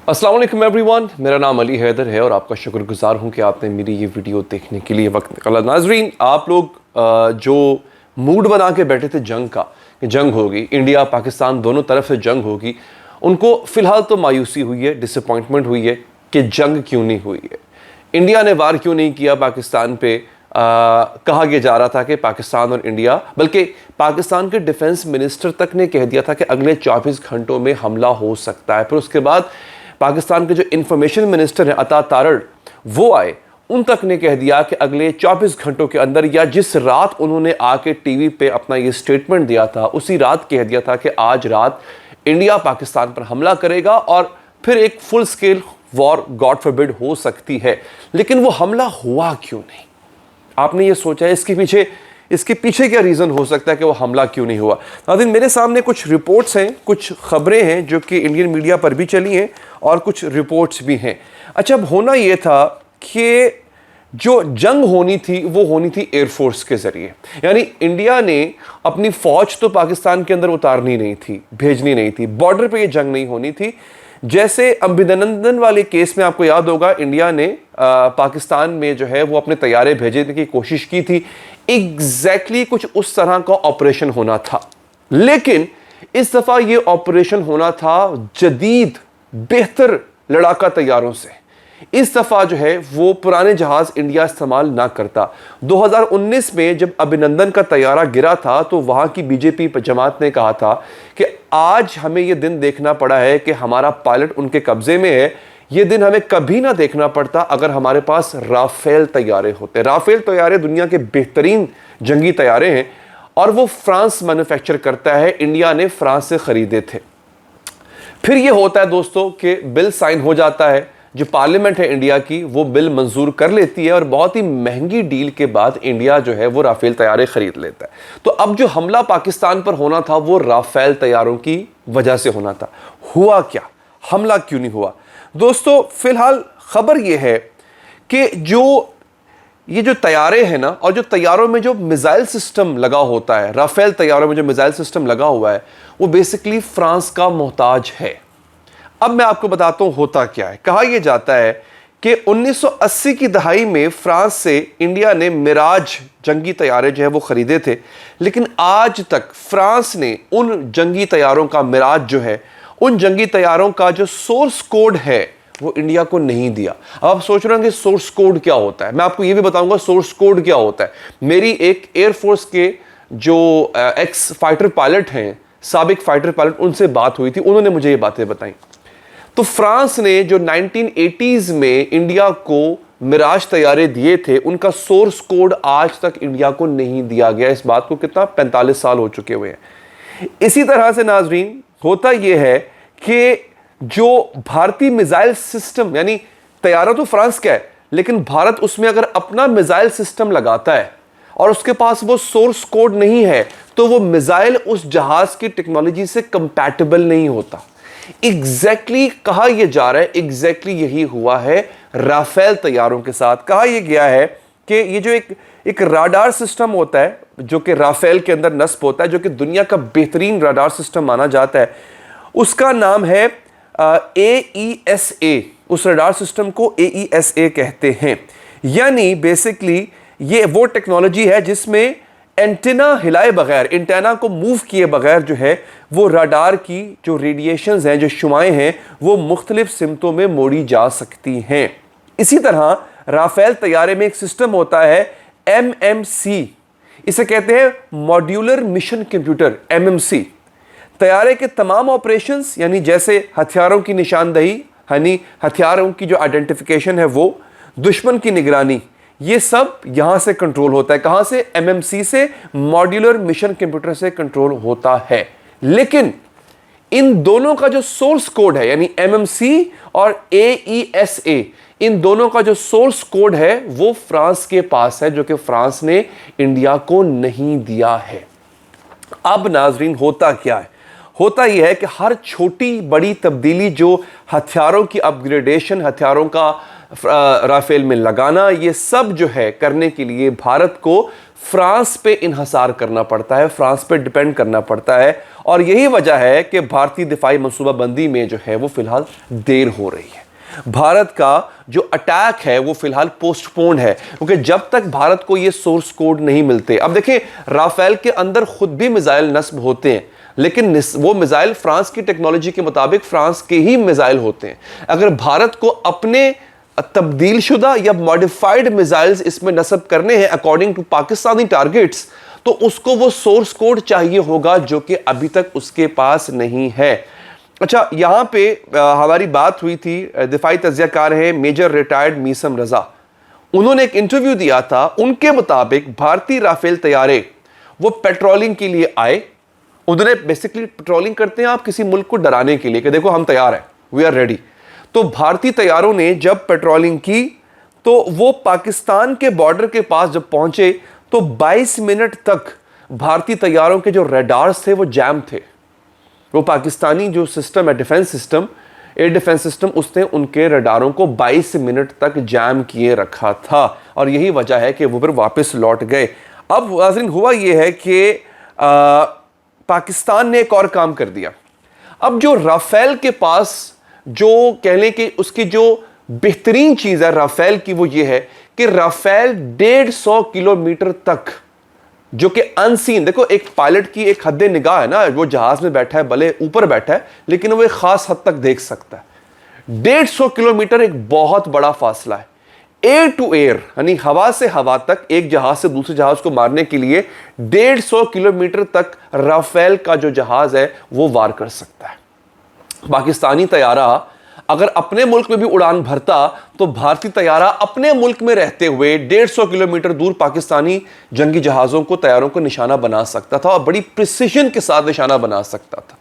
अस्सलाम वालेकुम एवरीवन, मेरा नाम अली हैदर है और आपका शुक्रगुजार हूँ कि आपने मेरी ये वीडियो देखने के लिए वक्त निकाला। नाजरीन, आप लोग जो मूड बना के बैठे थे जंग का, कि जंग होगी, इंडिया पाकिस्तान दोनों तरफ से जंग होगी, उनको फ़िलहाल तो मायूसी हुई है, डिसअपॉइंटमेंट हुई है कि जंग क्यों नहीं हुई है, इंडिया ने वार क्यों नहीं किया पाकिस्तान पे। कहा यह जा रहा था कि पाकिस्तान और इंडिया, बल्कि पाकिस्तान के डिफेंस मिनिस्टर तक ने कह दिया था कि अगले 24 घंटों में हमला हो सकता है। फिर उसके बाद पाकिस्तान के जो इंफॉर्मेशन मिनिस्टर हैं अता तारड़, वो आए, उन तक ने कह दिया कि अगले 24 घंटों के अंदर, या जिस रात उन्होंने आके टीवी पे अपना ये स्टेटमेंट दिया था उसी रात कह दिया था कि आज रात इंडिया पाकिस्तान पर हमला करेगा और फिर एक full scale war God forbid हो सकती है। लेकिन वो हमला हुआ क्यों नहीं? आपने ये सोचा है इसके पीछे क्या रीज़न हो सकता है कि वो हमला क्यों नहीं हुआ? नाज़रीन, मेरे सामने कुछ रिपोर्ट्स हैं, कुछ खबरें हैं जो कि इंडियन मीडिया पर भी चली हैं और कुछ रिपोर्ट्स भी हैं। अच्छा, अब होना ये था कि जो जंग होनी थी वो होनी थी एयरफोर्स के ज़रिए, यानी इंडिया ने अपनी फ़ौज तो पाकिस्तान के अंदर उतारनी नहीं थी, भेजनी नहीं थी, बॉर्डर पर यह जंग नहीं होनी थी। जैसे अभिनंदन वाले केस में आपको याद होगा, इंडिया ने पाकिस्तान में जो है वो अपने तैयारे भेजने की कोशिश की थी। एग्जैक्टली कुछ उस तरह का ऑपरेशन होना था, लेकिन इस दफा ये ऑपरेशन होना था जदीद बेहतर लड़ाका तैयारों से। इस दफा जो है वो पुराने जहाज इंडिया इस्तेमाल ना करता। 2019 में जब अभिनंदन का तैयारा गिरा था तो वहां की बीजेपी जमात ने कहा था कि आज हमें यह दिन देखना पड़ा है कि हमारा पायलट उनके कब्जे में है। यह दिन हमें कभी ना देखना पड़ता अगर हमारे पास राफेल तैयारे होते। राफेल तैयारे दुनिया के बेहतरीन जंगी तैयारे हैं और वो फ्रांस मैन्युफैक्चर करता है, इंडिया ने फ्रांस से खरीदे थे। फिर यह होता है दोस्तों कि बिल साइन हो जाता है, जो पार्लियामेंट है इंडिया की वो बिल मंजूर कर लेती है और बहुत ही महंगी डील के बाद इंडिया जो है वो राफेल तैयारे खरीद लेता है। तो अब जो हमला पाकिस्तान पर होना था वो राफेल तैयारों की वजह से होना था। हुआ क्या? हमला क्यों नहीं हुआ? दोस्तों, फिलहाल खबर यह है कि ये जो तैयारे हैं ना, और जो तैयारों में जो मिसाइल सिस्टम लगा होता है, राफेल तैयारों में जो मिसाइल सिस्टम लगा हुआ है, वो बेसिकली फ्रांस का मोहताज है। अब मैं आपको बताता हूं होता क्या है। कहा यह जाता है कि 1980 की दहाई में फ्रांस से इंडिया ने मिराज जंगी तैयारे जो है वो खरीदे थे, लेकिन आज तक फ्रांस ने उन जंगी तैयारों का, मिराज जो है, उन जंगी तैयारों का जो सोर्स कोड है वो इंडिया को नहीं दिया। अब आप सोच रहे होंगे सोर्स कोड क्या होता है। मैं आपको ये भी बताऊंगा सोर्स कोड क्या होता है। मेरी एक एयरफोर्स के जो एक्स फाइटर पायलट हैं, साबिक फाइटर पायलट, उनसे बात हुई थी, उन्होंने मुझे ये बातें बताई। तो फ्रांस ने जो 1980s में इंडिया को मिराज तैयारे दिए थे, उनका सोर्स कोड आज तक इंडिया को नहीं दिया गया। इस बात को कितना 45 साल हो चुके हुए हैं। इसी तरह से नाजरीन, होता यह है कि जो भारतीय मिसाइल सिस्टम, यानी तैयारा तो फ्रांस का है, लेकिन भारत उसमें अगर अपना मिसाइल सिस्टम लगाता है और उसके पास वो सोर्स कोड नहीं है तो वो मिसाइल उस जहाज की टेक्नोलॉजी से कंपैटिबल नहीं होता। एग्जैक्टली कहा यह जा रहा है, एग्जैक्टली यही हुआ है राफेल तैयारों के साथ। कहा यह गया है कि ये जो एक राडार सिस्टम होता है जो कि राफेल के अंदर नस्ब होता है, जो कि दुनिया का बेहतरीन राडार सिस्टम माना जाता है, उसका नाम है AESA। उस राडार सिस्टम को AESA कहते हैं। यानी बेसिकली ये वो टेक्नोलॉजी है जिसमें एंटेना हिलाए बगैर, एंटेना को मूव किए बगैर जो है वो राडार की जो रेडिएशंस हैं, जो शुआएं हैं, वो मुख्तलिफ सिमतों में मोड़ी जा सकती हैं। इसी तरह राफेल तैयारे में एक सिस्टम होता है MMC, इसे कहते हैं मॉड्यूलर मिशन कंप्यूटर, MMC। तैयारे के तमाम ऑपरेशंस, यानी जैसे हथियारों की निशानदही, यानी हथियारों की जो आइडेंटिफिकेशन है वो, दुश्मन की निगरानी, ये सब यहां से कंट्रोल होता है। कहां से? MMC से, मॉड्यूलर मिशन कंप्यूटर से कंट्रोल होता है। लेकिन इन दोनों का जो सोर्स कोड है, यानी MMC और AESA, इन दोनों का जो सोर्स कोड है वो फ्रांस के पास है, जो कि फ्रांस ने इंडिया को नहीं दिया है। अब नाजरीन, होता क्या है? होता यह है कि हर छोटी बड़ी तब्दीली जो हथियारों की अपग्रेडेशन, हथियारों का राफेल में लगाना, ये सब जो है करने के लिए भारत को फ्रांस पे इन्हसार करना पड़ता है, फ्रांस पे डिपेंड करना पड़ता है। और यही वजह है कि भारतीय दिफाई मनसूबाबंदी में जो है वो फिलहाल देर हो रही है। भारत का जो अटैक है वो फिलहाल पोस्टपोन्ड है, क्योंकि जब तक भारत को ये सोर्स कोड नहीं मिलते। अब देखें, राफेल के अंदर खुद भी मिसाइल नस्ब होते हैं, लेकिन वो मिसाइल फ्रांस की टेक्नोलॉजी के मुताबिक फ्रांस के ही मिसाइल होते हैं। अगर भारत को अपने तब्दील शुदा या मॉडिफाइड मिसाइल्स इसमें नस्ब करने हैं अकॉर्डिंग टू पाकिस्तानी टारगेट्स, तो उसको वो सोर्स कोड चाहिए होगा, जो कि अभी तक उसके पास नहीं है। अच्छा, यहां पे हमारी बात हुई थी, दिफाई तज्जियाकार हैं मेजर रिटायर्ड मीसम रजा, उन्होंने एक इंटरव्यू दिया था। उनके मुताबिक भारतीय राफेल तैयारे वो पेट्रोलिंग के लिए आए। उन्होंने बेसिकली पेट्रोलिंग करते हैं आप किसी मुल्क को डराने के लिए कि देखो हम तैयार हैं, वी आर रेडी। तो भारतीय तैयारों ने जब पेट्रोलिंग की तो वो पाकिस्तान के बॉर्डर के पास जब पहुंचे तो 22 मिनट तक भारतीय तैयारों के जो रडार्स थे वो जैम थे। वो पाकिस्तानी जो सिस्टम है, defence system, air defence system, उसने उनके रडारों को 22 मिनट तक जैम किए रखा था। और यही वजह है कि वो फिर वापस लौट गए। अब नाज़रीन, हुआ ये है कि पाकिस्तान ने एक और काम कर दिया। अब जो राफेल के पास जो कह लें कि उसकी जो बेहतरीन चीज़ है राफेल की, वो ये है कि राफेल 150 किलोमीटर तक, जो कि अनसीन, देखो एक पायलट की एक हद निगाह है ना, वो जहाज में बैठा है, भले ऊपर बैठा है, लेकिन वो एक खास हद तक देख सकता है। 150 किलोमीटर एक बहुत बड़ा फासला है। एयर टू एयर, यानी हवा से हवा तक, एक जहाज से दूसरे जहाज को मारने के लिए 150 किलोमीटर तक राफेल का जो जहाज है वो वार कर सकता है। पाकिस्तानी तैयारा अगर अपने मुल्क में भी उड़ान भरता तो भारतीय तैयारा अपने मुल्क में रहते हुए 150 किलोमीटर दूर पाकिस्तानी जंगी जहाज़ों को, तैयारों को निशाना बना सकता था और बड़ी प्रिसिशन के साथ निशाना बना सकता था।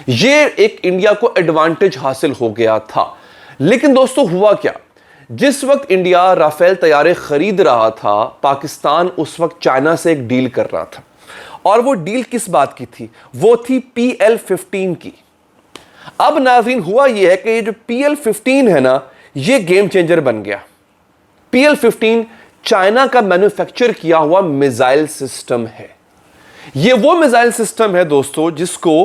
यह एक इंडिया को एडवांटेज हासिल हो गया था। लेकिन दोस्तों, हुआ क्या, जिस वक्त इंडिया राफेल तैयारे खरीद रहा था, पाकिस्तान उस वक्त चाइना से एक डील कर रहा था। और वो डील किस बात की थी? वो थी PL-15 की। अब नाज़रीन, हुआ यह है कि ये जो PL-15 है ना, ये गेम चेंजर बन गया। PL-15 चाइना का मैन्युफैक्चर किया हुआ मिसाइल सिस्टम है। ये वो मिसाइल सिस्टम है दोस्तों जिसको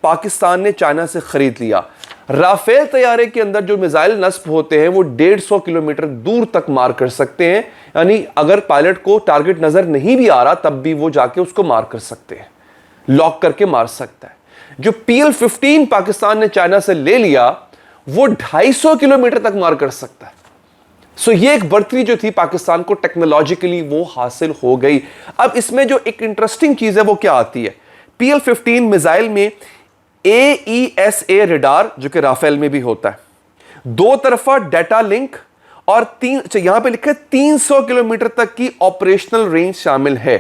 पाकिस्तान ने चाइना से खरीद लिया। राफेल तैयारे के अंदर जो मिसाइल नस्ब होते हैं वो 150 किलोमीटर दूर तक मार कर सकते हैं, यानी अगर पायलट को टारगेट नजर नहीं भी आ रहा तब भी वो जाके उसको मार कर सकते हैं, लॉक करके मार सकता है। जो PL-15 पाकिस्तान ने चाइना से ले लिया वो 250 किलोमीटर तक मार कर सकता है। सो ये एक बढ़ती जो थी पाकिस्तान को टेक्नोलॉजिकली वो हासिल हो गई। अब इसमें जो एक इंटरेस्टिंग चीज है वो क्या आती है, PL-15 मिसाइल में AESA रडार, जो कि राफेल में भी होता है, दो तरफा डाटा लिंक और यहां पे लिखा है 300 किलोमीटर तक की ऑपरेशनल रेंज शामिल है।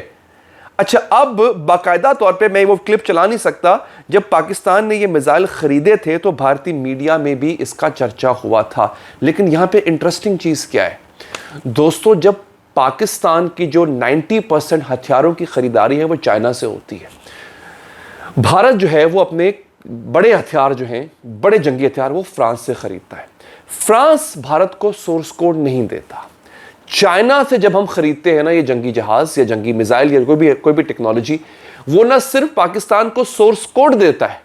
अच्छा, अब बाकायदा तौर पे मैं वो क्लिप चला नहीं सकता, जब पाकिस्तान ने ये मिसाइल खरीदे थे तो भारतीय मीडिया में भी इसका चर्चा हुआ था। लेकिन यहां पे इंटरेस्टिंग चीज क्या है दोस्तों, जब पाकिस्तान की जो 90% हथियारों की खरीदारी है वो चाइना से होती है, भारत जो है वो अपने बड़े हथियार जो हैं, बड़े जंगी हथियार, वो फ्रांस से खरीदता है। फ्रांस भारत को सोर्स कोड नहीं देता। चाइना से जब हम खरीदते हैं ना ये जंगी जहाज या जंगी मिसाइल या कोई भी टेक्नोलॉजी, वो ना सिर्फ पाकिस्तान को सोर्स कोड देता है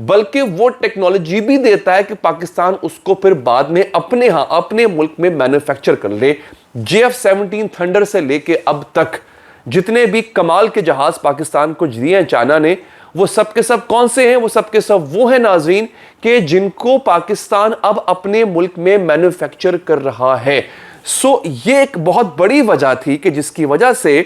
बल्कि वो टेक्नोलॉजी भी देता है कि पाकिस्तान उसको फिर बाद में अपने मुल्क में मैन्युफैक्चर कर ले। JF-17 थंडर से लेके अब तक जितने भी कमाल के जहाज पाकिस्तान को दिए हैं चाइना ने, वो सब के सब कौन से हैं? वो सब के सब वो हैं नाजरीन कि जिनको पाकिस्तान अब अपने मुल्क में मैन्युफैक्चर कर रहा है। सो ये एक बहुत बड़ी वजह थी कि जिसकी वजह से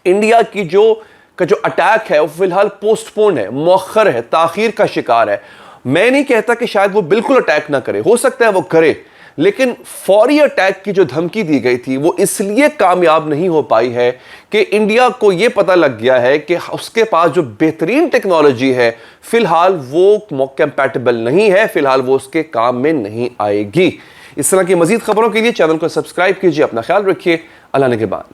इंडिया की जो अटैक है वो फिलहाल पोस्टपोन है, मौखर है, ताखीर का शिकार है। मैं नहीं कहता कि शायद वो बिल्कुल अटैक ना करे, हो सकता है वो करे, लेकिन फौरी अटैक की जो धमकी दी गई थी वो इसलिए कामयाब नहीं हो पाई है कि इंडिया को यह पता लग गया है कि उसके पास जो बेहतरीन टेक्नोलॉजी है फिलहाल वो कंपैटिबल नहीं है, फिलहाल वो उसके काम में नहीं आएगी। इस तरह की मजीद खबरों के लिए चैनल को सब्सक्राइब कीजिए। अपना ख्याल रखिए। अल्लाह ने के बाद।